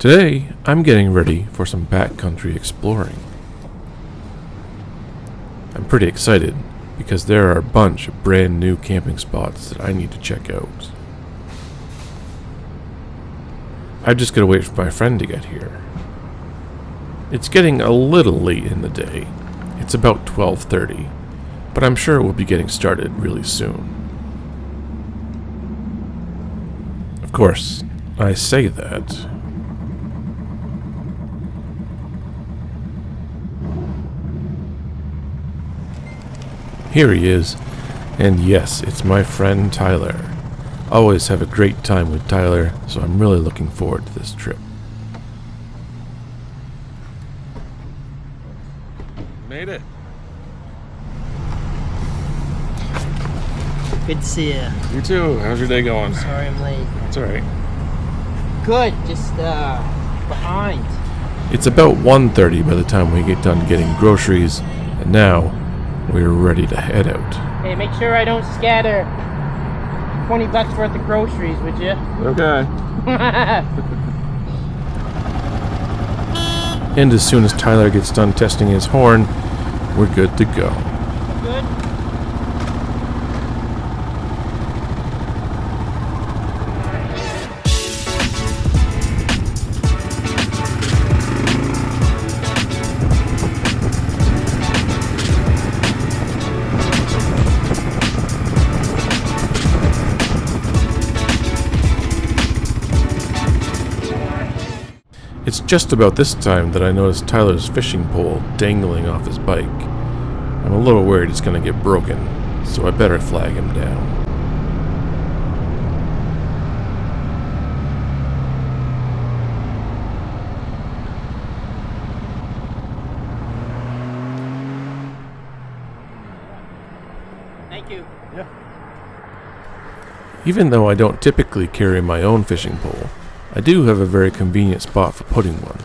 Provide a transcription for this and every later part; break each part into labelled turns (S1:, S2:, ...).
S1: Today, I'm getting ready for some backcountry exploring. I'm pretty excited because there are a bunch of brand new camping spots that I need to check out. I've just got to wait for my friend to get here. It's getting a little late in the day. It's about 12:30, but I'm sure we'll be getting started really soon. Of course, I say that. Here he is, and yes, it's my friend Tyler. Always have a great time with Tyler, so I'm really looking forward to this trip. Made it.
S2: Good to see you.
S1: You too. How's your day going?
S2: Sorry I'm late.
S1: It's alright.
S2: Good, just behind.
S1: It's about 1:30 by the time we get done getting groceries, and now we're ready to head out.
S2: Hey, make sure I don't scatter $20 worth of groceries, would you?
S1: Okay. And as soon as Tyler gets done testing his horn, we're good to go.
S2: Good.
S1: It's just about this time that I notice Tyler's fishing pole dangling off his bike. I'm a little worried it's going to get broken, so I better flag him down.
S2: Thank you.
S1: Yeah. Even though I don't typically carry my own fishing pole, I do have a very convenient spot for putting one,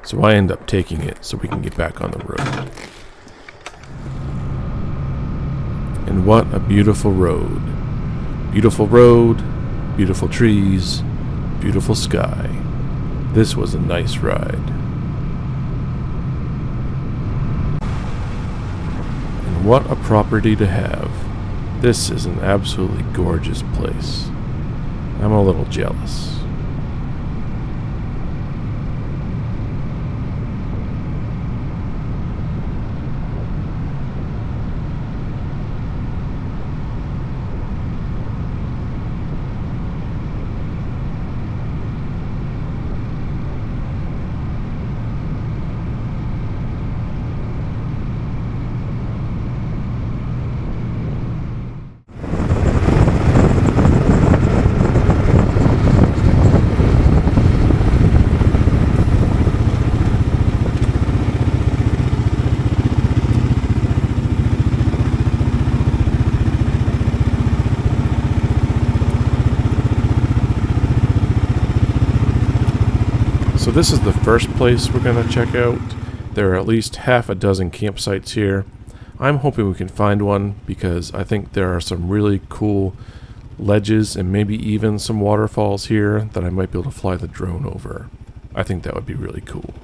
S1: so I end up taking it so we can get back on the road. And what a beautiful road. Beautiful road, beautiful trees, beautiful sky. This was a nice ride. And what a property to have. This is an absolutely gorgeous place. I'm a little jealous. So this is the first place we're going to check out. There are at least half a dozen campsites here. I'm hoping we can find one because I think there are some really cool ledges and maybe even some waterfalls here that I might be able to fly the drone over. I think that would be really cool.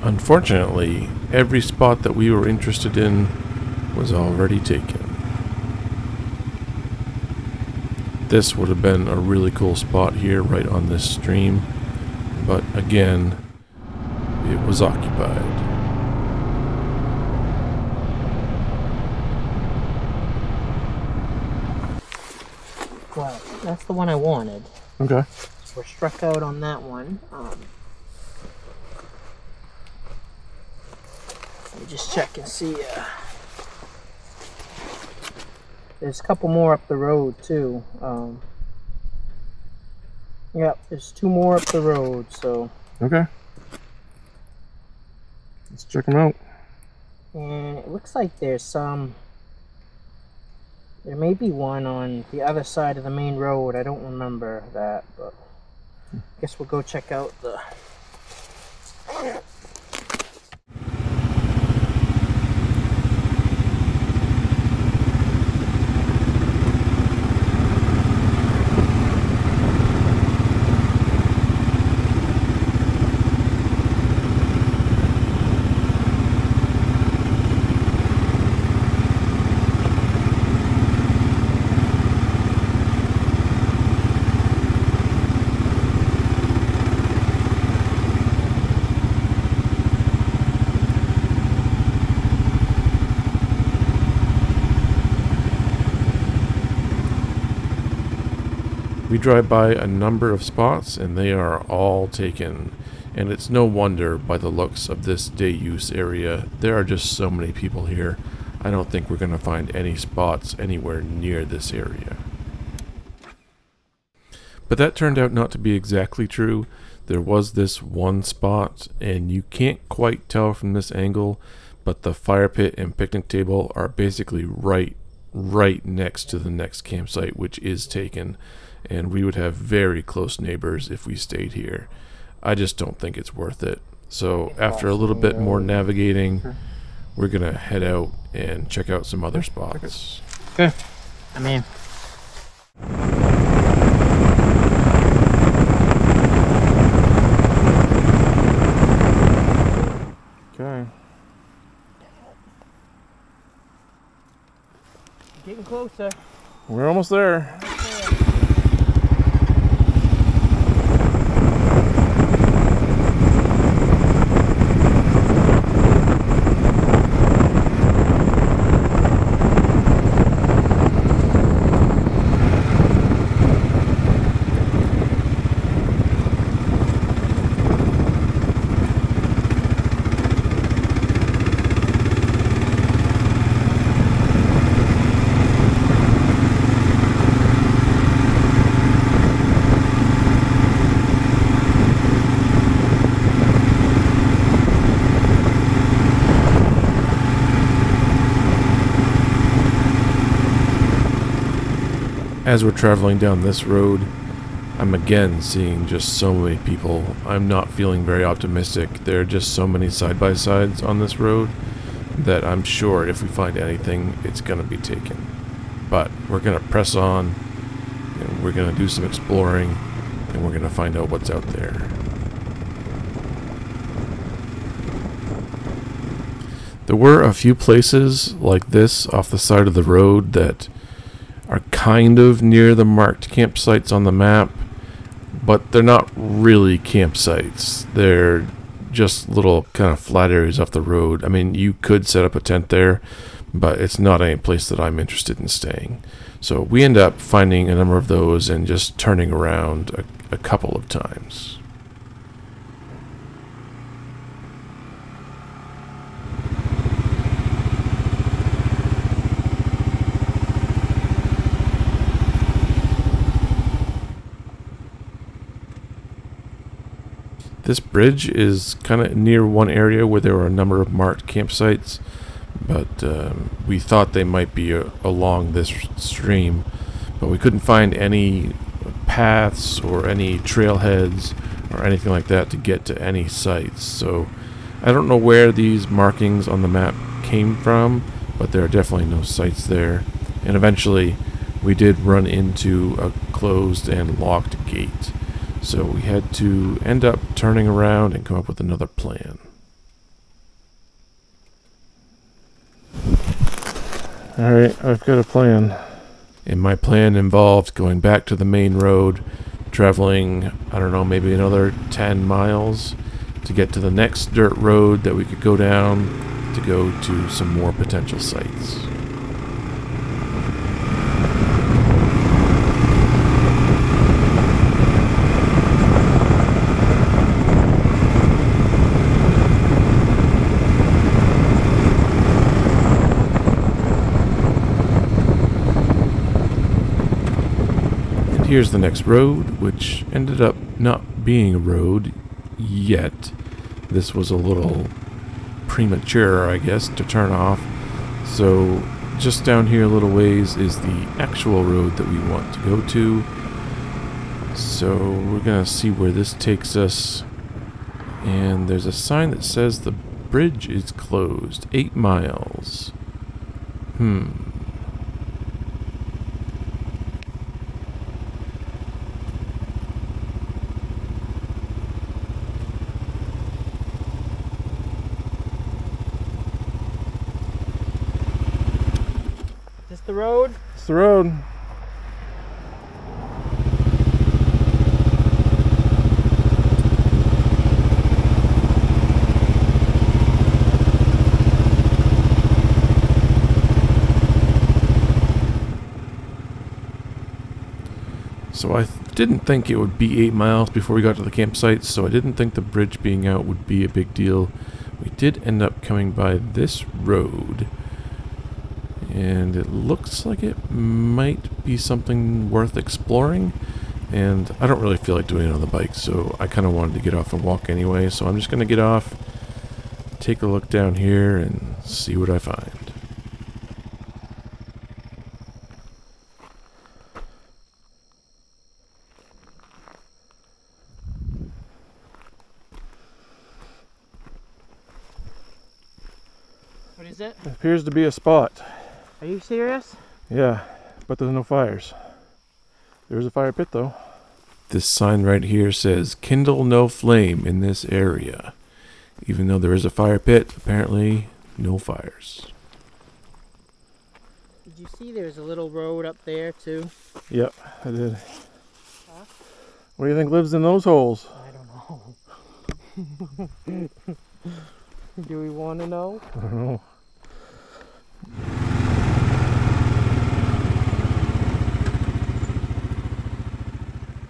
S1: Unfortunately, every spot that we were interested in was already taken. This would have been a really cool spot here right on this stream, but again, it was occupied.
S2: Well, that's the one I wanted.
S1: Okay.
S2: So we're struck out on that one. Let me just check and see. There's a couple more up the road too. Yep, there's two more up the road, so.
S1: Okay. Let's check them out.
S2: And it looks like there's some There may be one on the other side of the main road. I don't remember that, but I guess we'll go check out the...
S1: We drive by a number of spots and they are all taken, and it's no wonder by the looks of this day use area. There are just so many people here. I don't think we're going to find any spots anywhere near this area. But that turned out not to be exactly true. There was this one spot, and you can't quite tell from this angle, but the fire pit and picnic table are basically right next to the next campsite, which is taken. And we would have very close neighbors if we stayed here. I just don't think it's worth it. So after a little bit more navigating, we're gonna head out and check out some other spots.
S2: Okay, I'm in.
S1: Okay.
S2: Getting closer.
S1: We're almost there. As we're traveling down this road, I'm again seeing just so many people. I'm not feeling very optimistic. There are just so many side-by-sides on this road that I'm sure if we find anything, it's going to be taken. But we're going to press on, and we're going to do some exploring, and we're going to find out what's out there. There were a few places like this off the side of the road that are kind of near the marked campsites on the map, but they're not really campsites. They're just little kind of flat areas off the road. I mean, you could set up a tent there, but it's not any place that I'm interested in staying. So we end up finding a number of those and just turning around a couple of times. This bridge is kind of near one area where there were a number of marked campsites, but we thought they might be along this stream, but we couldn't find any paths or any trailheads or anything like that to get to any sites. So I don't know where these markings on the map came from, but there are definitely no sites there. And eventually we did run into a closed and locked gate. So we had to end up turning around and come up with another plan. Alright, I've got a plan. And my plan involved going back to the main road, traveling, I don't know, maybe another 10 miles to get to the next dirt road that we could go down to go to some more potential sites. Here's the next road, which ended up not being a road yet. This was a little premature, I guess, to turn off. So just down here a little ways is the actual road that we want to go to. So we're gonna see where this takes us. And there's a sign that says the bridge is closed. 8 miles.
S2: Is this the road?
S1: It's the road. So I didn't think it would be 8 miles before we got to the campsite, so I didn't think the bridge being out would be a big deal. We did end up coming by this road, and it looks like it might be something worth exploring, and I don't really feel like doing it on the bike, so I kind of wanted to get off and walk anyway, so I'm just going to get off, take a look down here, and see what I find.
S2: What is it?
S1: It appears to be a spot.
S2: Are you serious?
S1: Yeah, but there's no fires. There's a fire pit though. This sign right here says, "Kindle no flame in this area." Even though there is a fire pit, apparently no fires.
S2: Did you see there's a little road up there too?
S1: Yep, I did.
S2: Huh?
S1: What do you think lives in those holes?
S2: I don't know. Do we want to know?
S1: I don't know.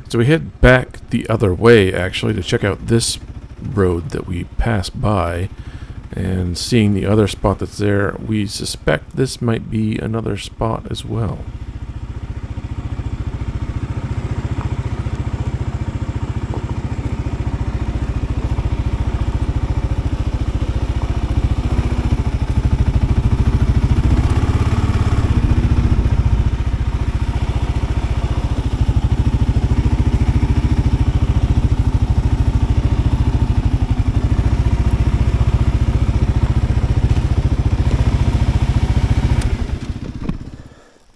S1: So we head back the other way, actually, to check out this road that we passed by. And seeing the other spot that's there, we suspect this might be another spot as well.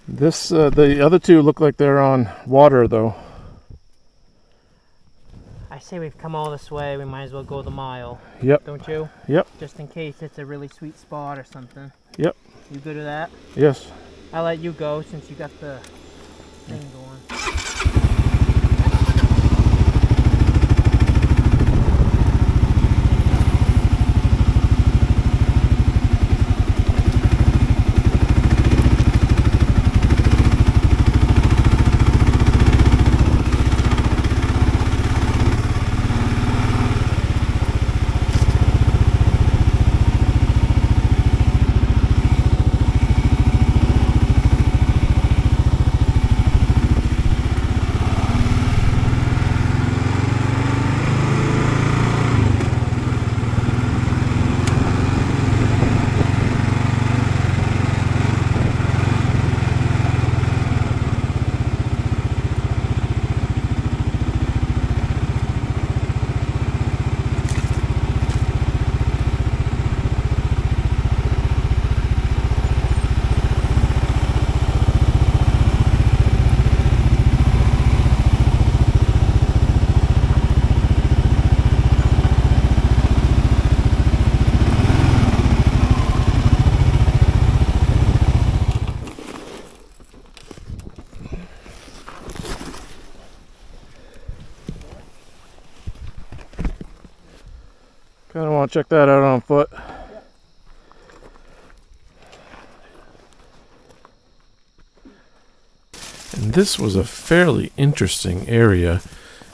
S1: This, the other two look like they're on water, though.
S2: I say we've come all this way, we might as well go the mile.
S1: Yep.
S2: Don't you?
S1: Yep.
S2: Just in case it's a really sweet spot or something.
S1: Yep.
S2: You good with that?
S1: Yes.
S2: I'll let you go since you got the thing going.
S1: Kind of want to check that out on foot. And this was a fairly interesting area.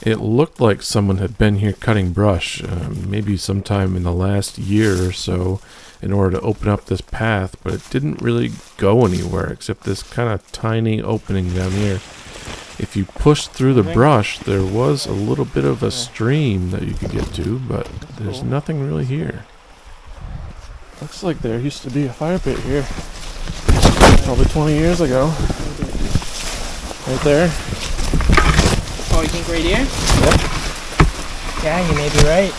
S1: It looked like someone had been here cutting brush, maybe sometime in the last year or so, in order to open up this path, but it didn't really go anywhere except this kind of tiny opening down here. If you pushed through the brush, there was a little bit of a stream that you could get to, but there's nothing really here. Looks like there used to be a fire pit here. Probably 20 years ago. Right there.
S2: Oh, you think right here?
S1: Yep.
S2: Yeah, you may be right.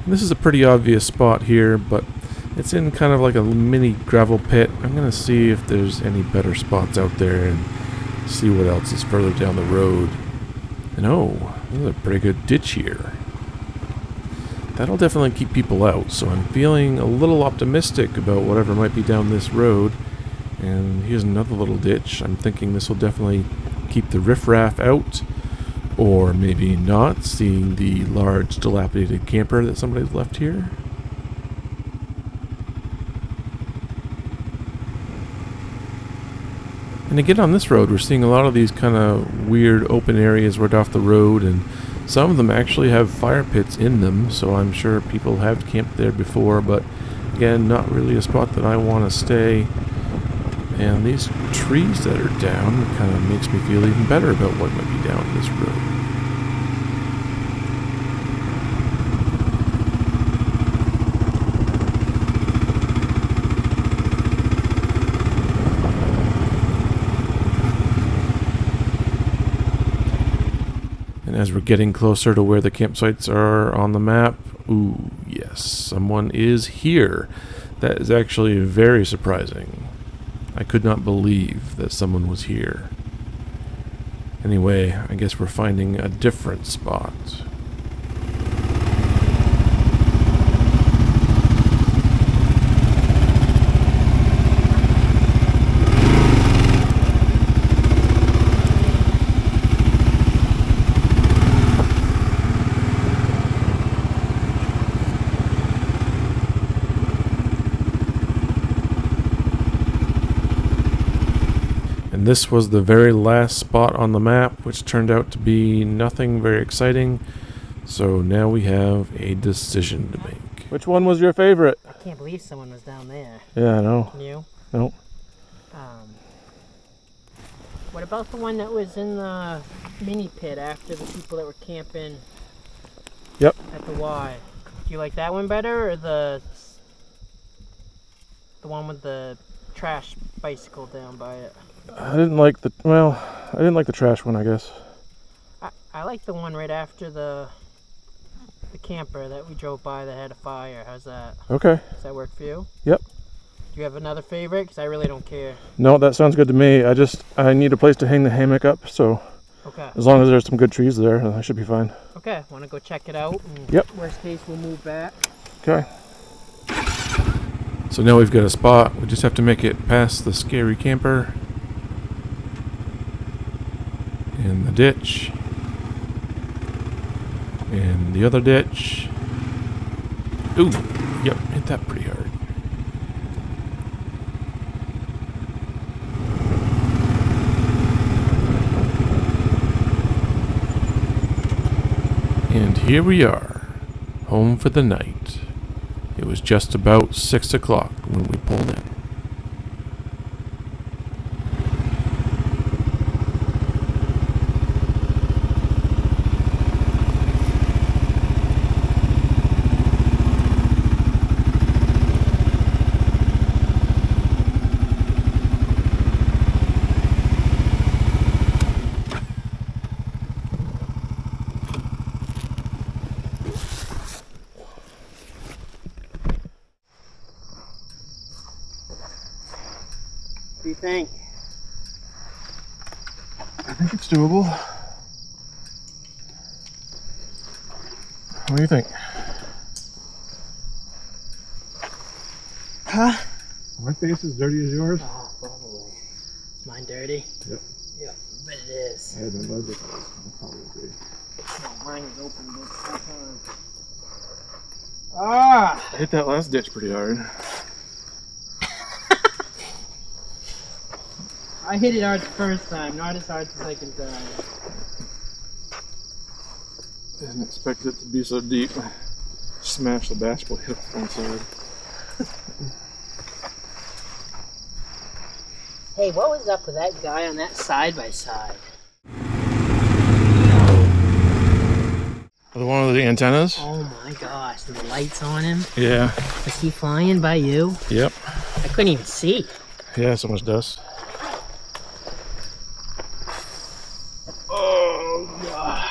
S1: This is a pretty obvious spot here, but it's in kind of like a mini gravel pit. I'm going to see if there's any better spots out there and see what else is further down the road. And oh, there's a pretty good ditch here. That'll definitely keep people out, so I'm feeling a little optimistic about whatever might be down this road. And here's another little ditch. I'm thinking this will definitely keep the riffraff out. Or maybe not, seeing the large dilapidated camper that somebody's left here. And again on this road we're seeing a lot of these kind of weird open areas right off the road, and some of them actually have fire pits in them, so I'm sure people have camped there before, but again, not really a spot that I want to stay. And these trees that are down kind of makes me feel even better about what might be down this road. And as we're getting closer to where the campsites are on the map, ooh, yes, someone is here. That is actually very surprising. I could not believe that someone was here. Anyway, I guess we're finding a different spot. This was the very last spot on the map, which turned out to be nothing very exciting. So now we have a decision to make. Which one was your favorite?
S2: I can't believe someone was down there.
S1: Yeah, I know.
S2: Can you?
S1: Nope.
S2: What about the one that was in the mini pit after the people that were camping?
S1: Yep.
S2: At the Y. Do you like that one better, or the one with the trash bicycle down by it?
S1: I didn't like the, well, I didn't like the trash one, I guess.
S2: I like the one right after the camper that we drove by that had a fire. How's that?
S1: Okay.
S2: Does that work for you?
S1: Yep.
S2: Do you have another favorite? Because I really don't care.
S1: No, that sounds good to me. I need a place to hang the hammock up, so
S2: okay.
S1: As long as there's some good trees there, I should be fine.
S2: Okay, want to go check it out? And
S1: yep.
S2: Worst case, we'll move back.
S1: Okay. So now we've got a spot. We just have to make it past the scary camper. And the ditch. And the other ditch. Ooh, yep, hit that pretty hard. And here we are, home for the night. It was just about 6 o'clock when we pulled in.
S2: What do you think?
S1: I think it's doable. What do you think?
S2: Huh?
S1: My face is dirty as yours?
S2: Oh, probably. Is mine dirty?
S1: Yep.
S2: Yeah, I bet it is.
S1: I had my buzzer. I'll probably agree.
S2: No, mine is open, but Ah!
S1: I hit that last ditch pretty hard.
S2: I hit it hard the first time, not as hard the second time.
S1: Didn't expect it to be so deep. Smashed the bash plate up one side.
S2: Hey, what was up with that guy on that side-by-side?
S1: The one with the antennas?
S2: Oh my gosh, and the lights on him?
S1: Yeah.
S2: Was he flying by you?
S1: Yep.
S2: I couldn't even see.
S1: Yeah, so much dust. Oh, God.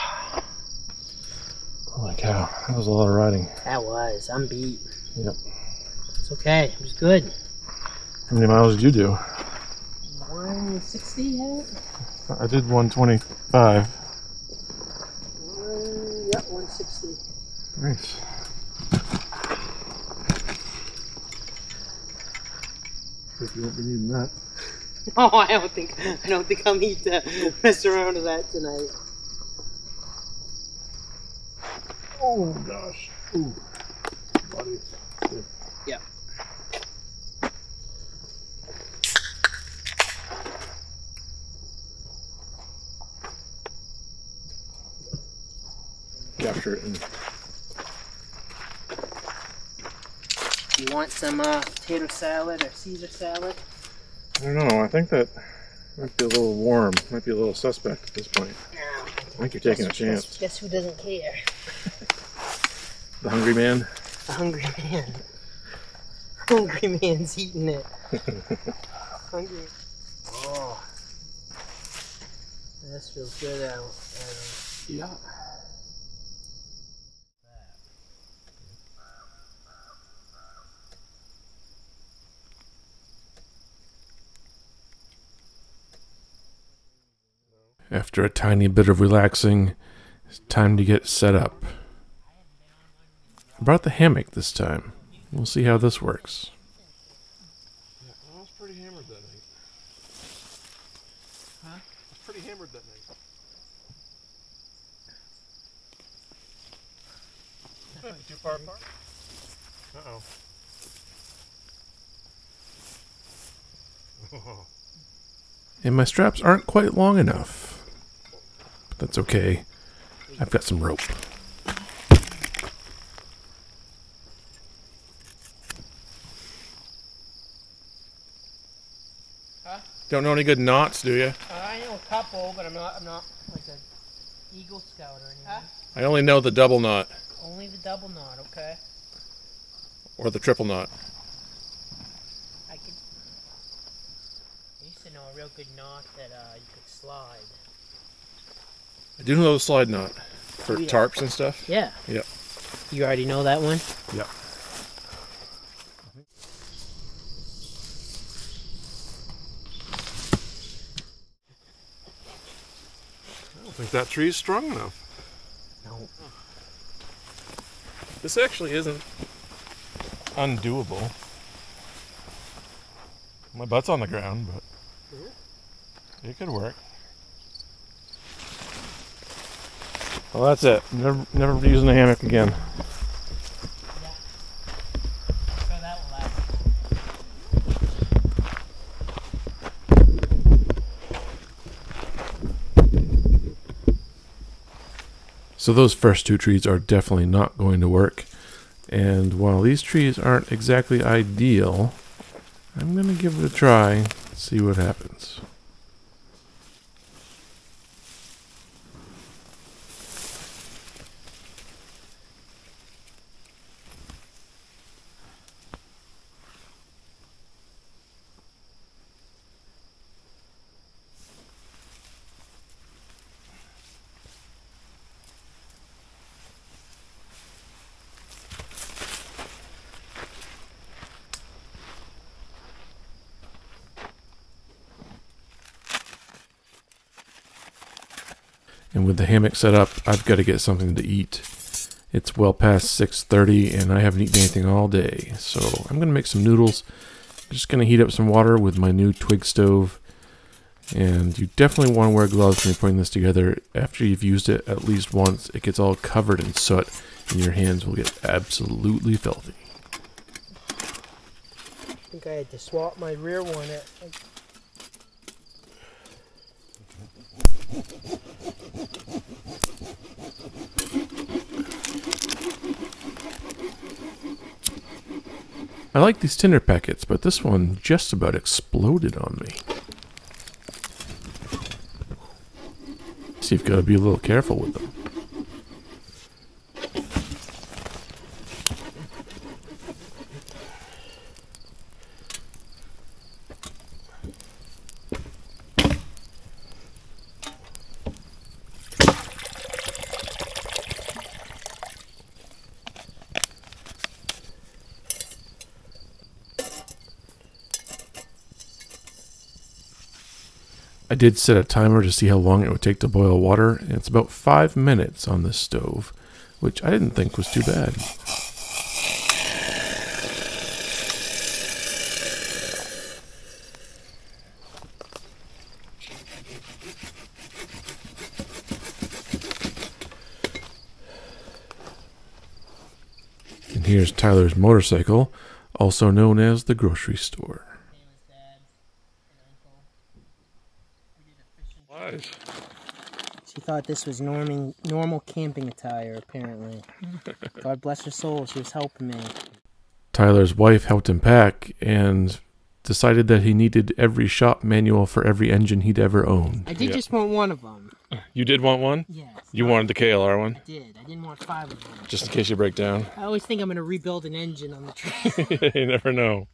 S1: Holy cow, that was a lot of riding.
S2: That was. I'm beat.
S1: Yep.
S2: It's okay. It was good.
S1: How many miles did you do?
S2: 160 yet?
S1: I did 125.
S2: Yep, 160.
S1: Nice. Hope you won't be needing that.
S2: Oh, I don't think I'll need to mess around with that tonight.
S1: Oh gosh. Ooh. Buddy.
S2: Yep.
S1: Capture it and
S2: You want some potato salad or Caesar salad?
S1: I don't know, I think that might be a little warm, might be a little suspect at this point.
S2: No.
S1: I think you're taking a chance.
S2: Guess who doesn't care?
S1: The hungry man?
S2: The hungry man. Hungry man's eating it. Hungry. Oh. This feels good out.
S1: Yeah. After a tiny bit of relaxing, it's time to get set up. I brought the hammock this time. We'll see how this works. Yeah, I was pretty hammered that night.
S2: Huh?
S1: I was pretty hammered that night. Too far apart? Uh-oh. And my straps aren't quite long enough. But that's okay. I've got some rope.
S2: Huh?
S1: Don't know any good knots, do you?
S2: I know a couple, but I'm not like an Eagle Scout or anything. Huh?
S1: I only know the double knot.
S2: Only the double knot, okay?
S1: Or the triple knot.
S2: I used to know a real good knot that you could slide.
S1: I do know the slide knot. For
S2: Yeah.
S1: tarps and stuff.
S2: Yeah.
S1: Yep.
S2: You already know that one?
S1: Yep. I don't think that tree's strong enough.
S2: No.
S1: This actually isn't undoable. My butt's on the ground, but it could work. Well, that's it. Never using a hammock again.
S2: Yeah. So that will last.
S1: So those first two trees are definitely not going to work. And while these trees aren't exactly ideal, I'm going to give it a try and see what happens. And with the hammock set up, I've got to get something to eat. It's well past 6:30 and I haven't eaten anything all day. So I'm going to make some noodles. I'm just going to heat up some water with my new twig stove. And you definitely want to wear gloves when you're putting this together. After you've used it at least once, it gets all covered in soot and your hands will get absolutely filthy.
S2: I think I had to swap my rear one at...
S1: I like these tinder packets, but this one just about exploded on me. So you've got to be a little careful with them. I did set a timer to see how long it would take to boil water, and it's about 5 minutes on this stove, which I didn't think was too bad. And here's Tyler's motorcycle, also known as the grocery store.
S2: She thought this was normal camping attire, apparently. God bless her soul, she was helping me.
S1: Tyler's wife helped him pack and decided that he needed every shop manual for every engine he'd ever owned.
S2: I did just want one of them.
S1: You did want one?
S2: Yes.
S1: You wanted the KLR one?
S2: I did. I didn't want 5 of them.
S1: Just in case you break down?
S2: I always think I'm going to rebuild an engine on the train.
S1: You never know.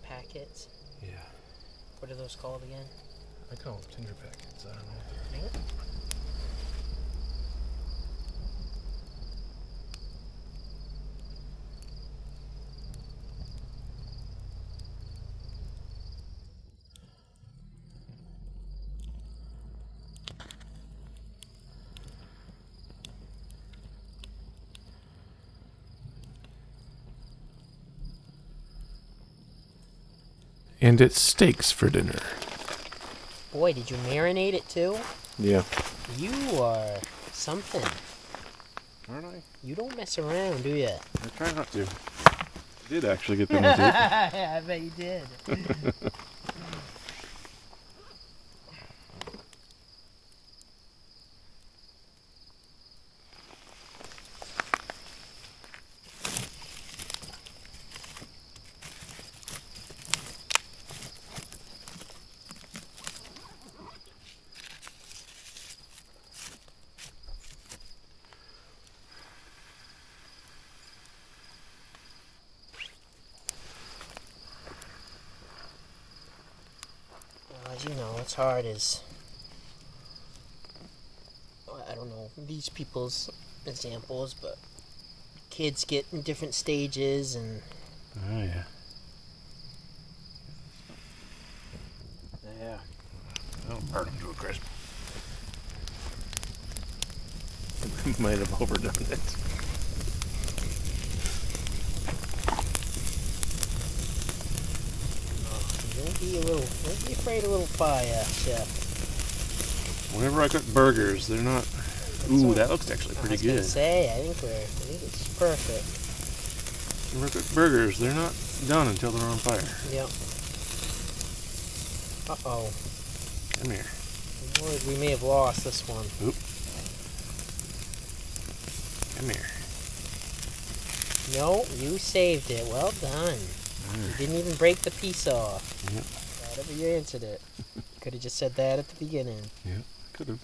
S2: Packets?
S1: Yeah.
S2: What are those called again?
S1: I call them tinder packets. I don't know.
S2: What?
S1: And it's steaks for dinner.
S2: Boy, did you marinate it too?
S1: Yeah.
S2: You are something.
S1: Aren't I?
S2: You don't mess around, do you?
S1: I try not to. I did actually get them into it.
S2: Yeah, I bet you did. As you know, it's hard as, I don't know, these people's examples, but kids get in different stages and...
S1: Oh, yeah.
S2: Yeah.
S1: That'll burn them to a crisp. Might have overdone it.
S2: Don't be afraid of a little fire, Chef.
S1: Whenever I cook burgers, they're not... Ooh, that looks actually pretty good.
S2: I was gonna say, I think it's perfect.
S1: Whenever I cook burgers, they're not done until they're on fire.
S2: Yep. Uh-oh.
S1: Come here.
S2: Boy, we may have lost this one.
S1: Oop. Come here.
S2: No, you saved it. Well done. You didn't even break the piece off.
S1: Yep.
S2: However you answered it. Could have just said that at the beginning.
S1: Yeah, could have.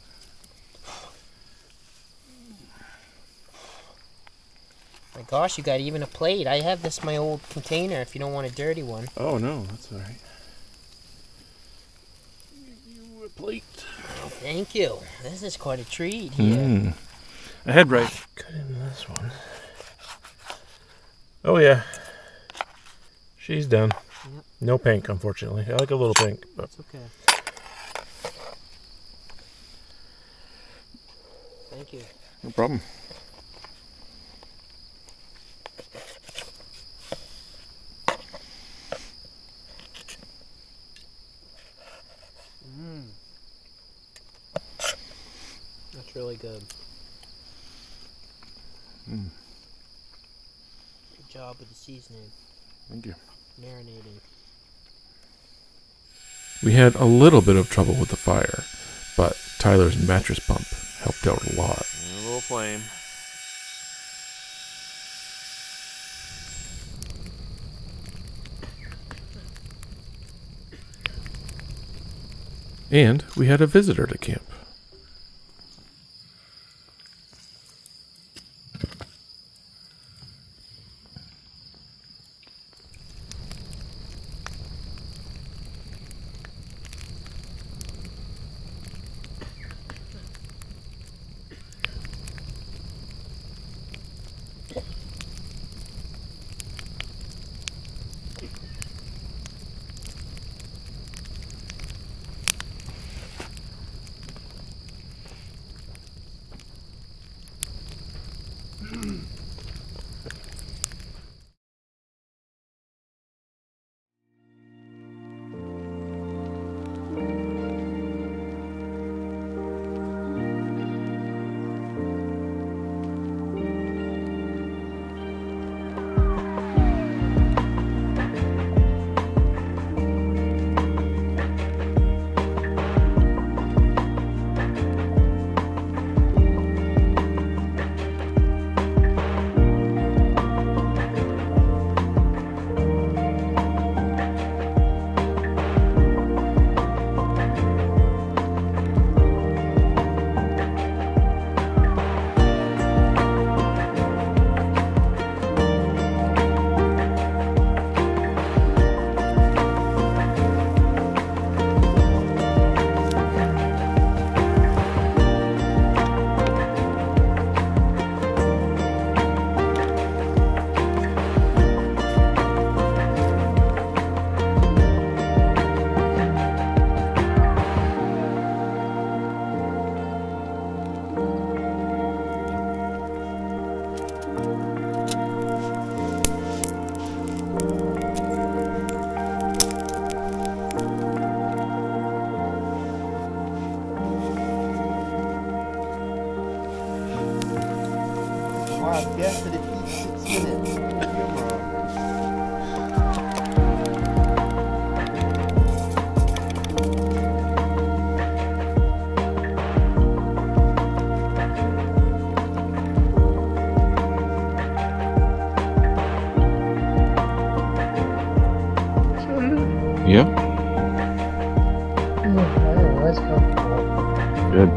S2: My gosh, you got even a plate. I have this in my old container if you don't want a dirty one.
S1: Oh, no, that's all right. You a plate.
S2: Oh, thank you. This is quite a treat here.
S1: I had right. Cut into this one. Oh, yeah. She's done.
S2: Yep.
S1: No pink, unfortunately. I like a little pink, but
S2: It's okay. Thank you.
S1: no problem.
S2: good.
S1: Mm.
S2: Good job with the seasoning.
S1: Thank you.
S2: Marinating.
S1: We had a little bit of trouble with the fire, but Tyler's mattress pump helped out a lot.
S3: A little flame.
S1: And we had a visitor to camp.
S4: Wow, guess that it eats 6 minutes. You're wrong.
S3: Yeah.
S2: Let's go.
S3: Good.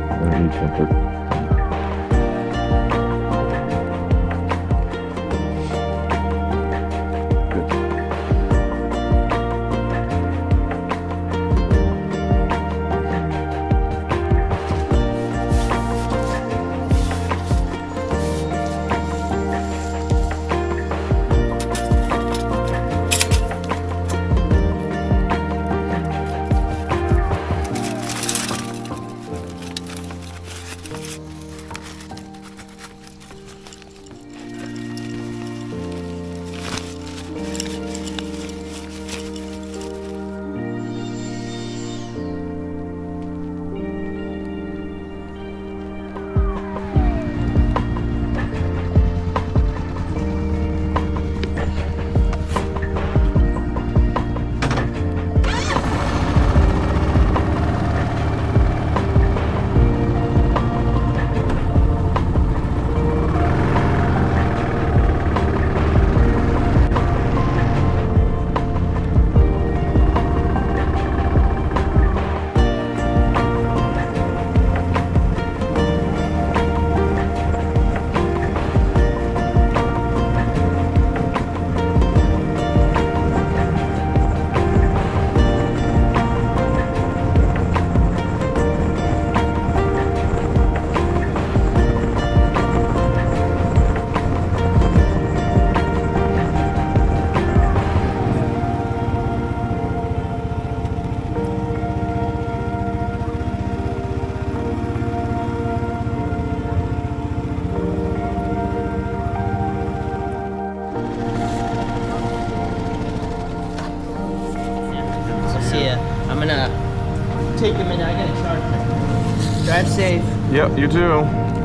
S3: I don't need comfort.
S1: Yep, you too.